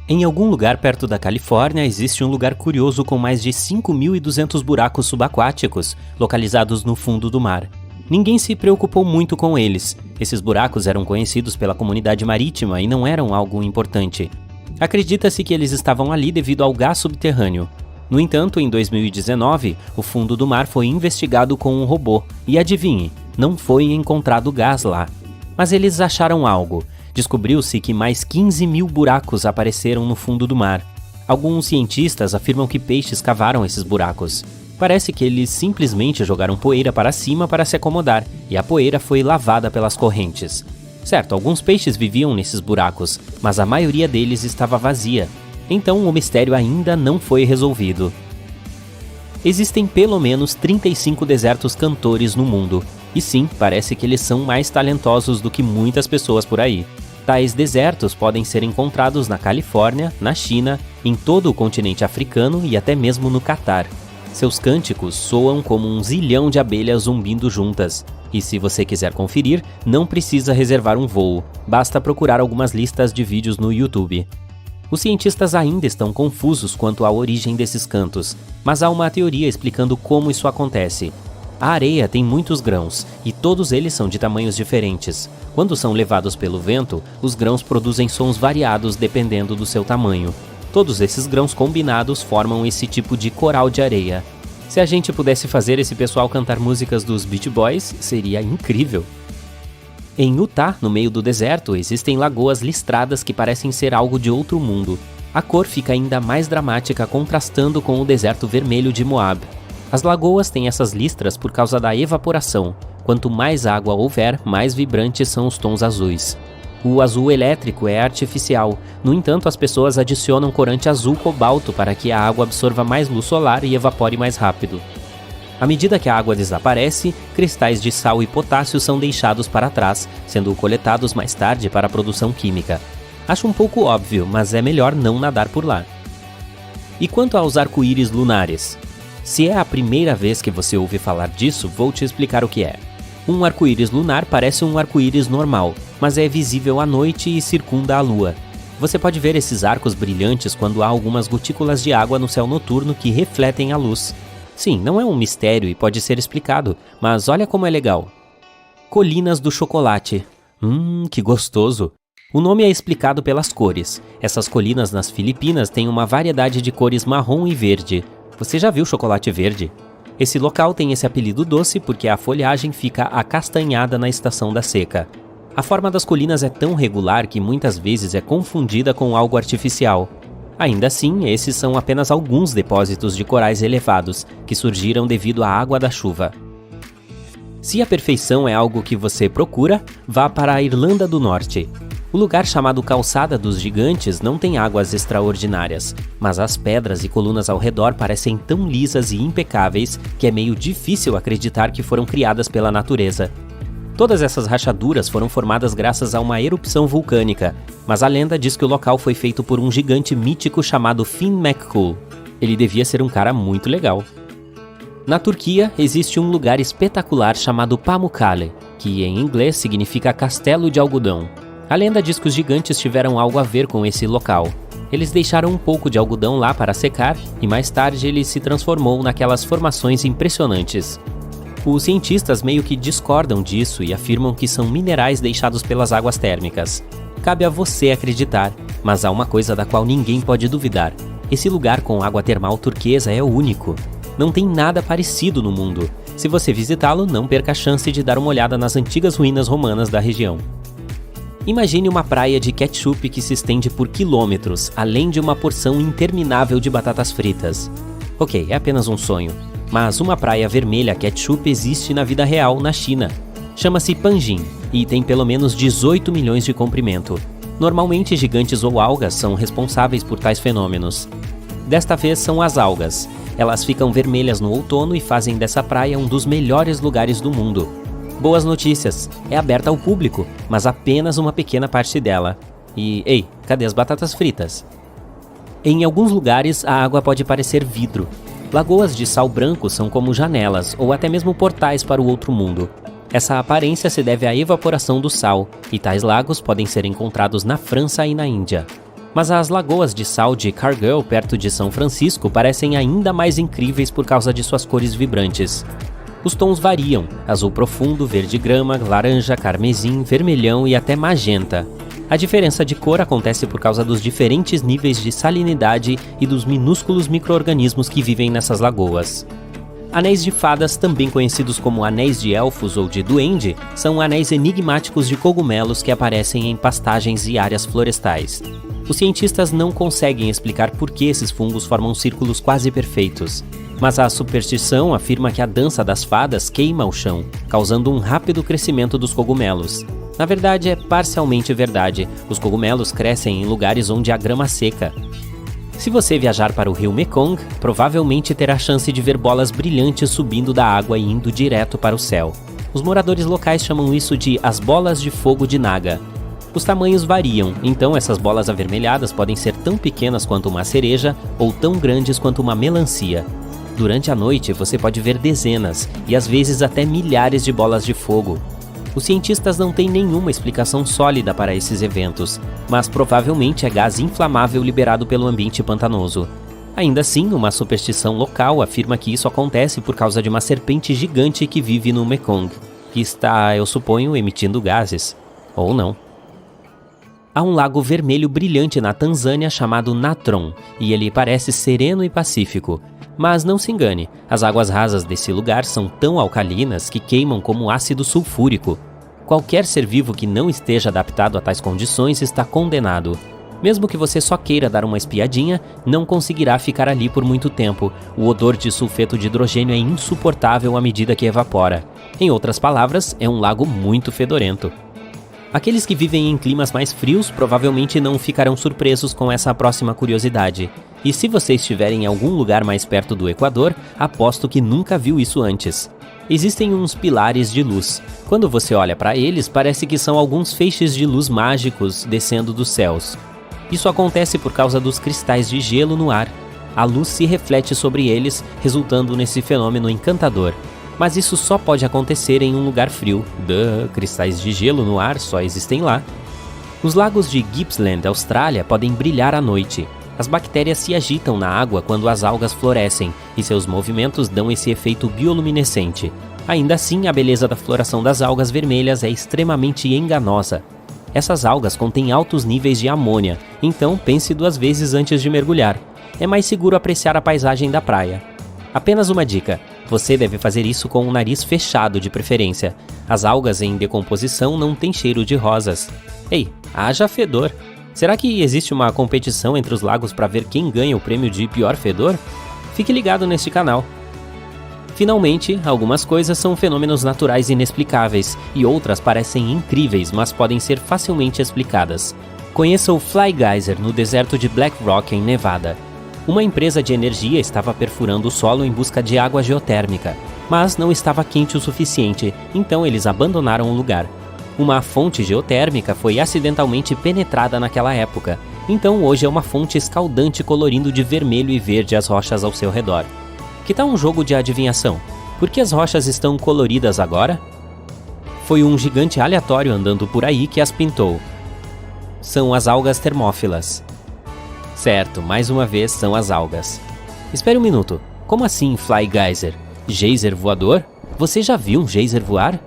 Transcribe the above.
Em algum lugar perto da Califórnia existe um lugar curioso com mais de 5.200 buracos subaquáticos, localizados no fundo do mar. Ninguém se preocupou muito com eles. Esses buracos eram conhecidos pela comunidade marítima e não eram algo importante. Acredita-se que eles estavam ali devido ao gás subterrâneo. No entanto, em 2019, o fundo do mar foi investigado com um robô. E adivinhe, não foi encontrado gás lá. Mas eles acharam algo. Descobriu-se que mais 15.000 buracos apareceram no fundo do mar. Alguns cientistas afirmam que peixes cavaram esses buracos. Parece que eles simplesmente jogaram poeira para cima para se acomodar, e a poeira foi lavada pelas correntes. Certo, alguns peixes viviam nesses buracos, mas a maioria deles estava vazia. Então o mistério ainda não foi resolvido. Existem pelo menos 35 desertos cantores no mundo. E sim, parece que eles são mais talentosos do que muitas pessoas por aí. Tais desertos podem ser encontrados na Califórnia, na China, em todo o continente africano e até mesmo no Catar. Seus cânticos soam como um zilhão de abelhas zumbindo juntas. E se você quiser conferir, não precisa reservar um voo, basta procurar algumas listas de vídeos no YouTube. Os cientistas ainda estão confusos quanto à origem desses cantos, mas há uma teoria explicando como isso acontece. A areia tem muitos grãos, e todos eles são de tamanhos diferentes. Quando são levados pelo vento, os grãos produzem sons variados dependendo do seu tamanho. Todos esses grãos combinados formam esse tipo de coral de areia. Se a gente pudesse fazer esse pessoal cantar músicas dos Beach Boys, seria incrível. Em Utah, no meio do deserto, existem lagoas listradas que parecem ser algo de outro mundo. A cor fica ainda mais dramática contrastando com o deserto vermelho de Moab. As lagoas têm essas listras por causa da evaporação. Quanto mais água houver, mais vibrantes são os tons azuis. O azul elétrico é artificial, no entanto as pessoas adicionam corante azul cobalto para que a água absorva mais luz solar e evapore mais rápido. À medida que a água desaparece, cristais de sal e potássio são deixados para trás, sendo coletados mais tarde para a produção química. Acho um pouco óbvio, mas é melhor não nadar por lá. E quanto aos arco-íris lunares? Se é a primeira vez que você ouve falar disso, vou te explicar o que é. Um arco-íris lunar parece um arco-íris normal, mas é visível à noite e circunda a lua. Você pode ver esses arcos brilhantes quando há algumas gotículas de água no céu noturno que refletem a luz. Sim, não é um mistério e pode ser explicado, mas olha como é legal. Colinas do chocolate. Que gostoso! O nome é explicado pelas cores. Essas colinas nas Filipinas têm uma variedade de cores marrom e verde. Você já viu chocolate verde? Esse local tem esse apelido doce porque a folhagem fica acastanhada na estação da seca. A forma das colinas é tão regular que muitas vezes é confundida com algo artificial. Ainda assim, esses são apenas alguns depósitos de corais elevados, que surgiram devido à água da chuva. Se a perfeição é algo que você procura, vá para a Irlanda do Norte. O lugar chamado Calçada dos Gigantes não tem águas extraordinárias, mas as pedras e colunas ao redor parecem tão lisas e impecáveis que é meio difícil acreditar que foram criadas pela natureza. Todas essas rachaduras foram formadas graças a uma erupção vulcânica, mas a lenda diz que o local foi feito por um gigante mítico chamado Finn McCool. Ele devia ser um cara muito legal. Na Turquia, existe um lugar espetacular chamado Pamukkale, que em inglês significa castelo de algodão. A lenda diz que os gigantes tiveram algo a ver com esse local. Eles deixaram um pouco de algodão lá para secar e mais tarde ele se transformou naquelas formações impressionantes. Os cientistas meio que discordam disso e afirmam que são minerais deixados pelas águas térmicas. Cabe a você acreditar, mas há uma coisa da qual ninguém pode duvidar. Esse lugar com água termal turquesa é único. Não tem nada parecido no mundo. Se você visitá-lo, não perca a chance de dar uma olhada nas antigas ruínas romanas da região. Imagine uma praia de ketchup que se estende por quilômetros, além de uma porção interminável de batatas fritas. Ok, é apenas um sonho, mas uma praia vermelha ketchup existe na vida real na China. Chama-se Panjin e tem pelo menos 18 milhões de comprimento. Normalmente gigantes ou algas são responsáveis por tais fenômenos. Desta vez são as algas. Elas ficam vermelhas no outono e fazem dessa praia um dos melhores lugares do mundo. Boas notícias, é aberta ao público, mas apenas uma pequena parte dela. E, ei, cadê as batatas fritas? Em alguns lugares, a água pode parecer vidro. Lagoas de sal branco são como janelas ou até mesmo portais para o outro mundo. Essa aparência se deve à evaporação do sal, e tais lagos podem ser encontrados na França e na Índia. Mas as lagoas de sal de Cargill, perto de São Francisco, parecem ainda mais incríveis por causa de suas cores vibrantes. Os tons variam: azul profundo, verde grama, laranja, carmesim, vermelhão e até magenta. A diferença de cor acontece por causa dos diferentes níveis de salinidade e dos minúsculos micro-organismos que vivem nessas lagoas. Anéis de fadas, também conhecidos como anéis de elfos ou de duende, são anéis enigmáticos de cogumelos que aparecem em pastagens e áreas florestais. Os cientistas não conseguem explicar por que esses fungos formam círculos quase perfeitos, mas a superstição afirma que a dança das fadas queima o chão, causando um rápido crescimento dos cogumelos. Na verdade, é parcialmente verdade. Os cogumelos crescem em lugares onde há grama seca. Se você viajar para o rio Mekong, provavelmente terá chance de ver bolas brilhantes subindo da água e indo direto para o céu. Os moradores locais chamam isso de as bolas de fogo de Naga. Os tamanhos variam, então essas bolas avermelhadas podem ser tão pequenas quanto uma cereja ou tão grandes quanto uma melancia. Durante a noite, você pode ver dezenas e às vezes até milhares de bolas de fogo. Os cientistas não têm nenhuma explicação sólida para esses eventos, mas provavelmente é gás inflamável liberado pelo ambiente pantanoso. Ainda assim, uma superstição local afirma que isso acontece por causa de uma serpente gigante que vive no Mekong, que está, eu suponho, emitindo gases. Ou não. Há um lago vermelho brilhante na Tanzânia chamado Natron, e ele parece sereno e pacífico. Mas não se engane, as águas rasas desse lugar são tão alcalinas que queimam como ácido sulfúrico. Qualquer ser vivo que não esteja adaptado a tais condições está condenado. Mesmo que você só queira dar uma espiadinha, não conseguirá ficar ali por muito tempo. O odor de sulfeto de hidrogênio é insuportável à medida que evapora. Em outras palavras, é um lago muito fedorento. Aqueles que vivem em climas mais frios provavelmente não ficarão surpresos com essa próxima curiosidade. E se você estiver em algum lugar mais perto do Equador, aposto que nunca viu isso antes. Existem uns pilares de luz. Quando você olha para eles, parece que são alguns feixes de luz mágicos descendo dos céus. Isso acontece por causa dos cristais de gelo no ar. A luz se reflete sobre eles, resultando nesse fenômeno encantador. Mas isso só pode acontecer em um lugar frio. Cristais de gelo no ar só existem lá. Os lagos de Gippsland, Austrália, podem brilhar à noite. As bactérias se agitam na água quando as algas florescem, e seus movimentos dão esse efeito bioluminescente. Ainda assim, a beleza da floração das algas vermelhas é extremamente enganosa. Essas algas contêm altos níveis de amônia, então pense 2 vezes antes de mergulhar. É mais seguro apreciar a paisagem da praia. Apenas uma dica: você deve fazer isso com o nariz fechado de preferência. As algas em decomposição não têm cheiro de rosas. Ei, haja fedor! Será que existe uma competição entre os lagos para ver quem ganha o prêmio de pior fedor? Fique ligado neste canal. Finalmente, algumas coisas são fenômenos naturais inexplicáveis e outras parecem incríveis, mas podem ser facilmente explicadas. Conheça o Fly Geyser no deserto de Black Rock, em Nevada. Uma empresa de energia estava perfurando o solo em busca de água geotérmica, mas não estava quente o suficiente, então eles abandonaram o lugar. Uma fonte geotérmica foi acidentalmente penetrada naquela época, então hoje é uma fonte escaldante colorindo de vermelho e verde as rochas ao seu redor. Que tal um jogo de adivinhação? Por que as rochas estão coloridas agora? Foi um gigante aleatório andando por aí que as pintou. São as algas termófilas. Certo, mais uma vez são as algas. Espere um minuto, como assim Fly Geyser? Geyser voador? Você já viu um geyser voar?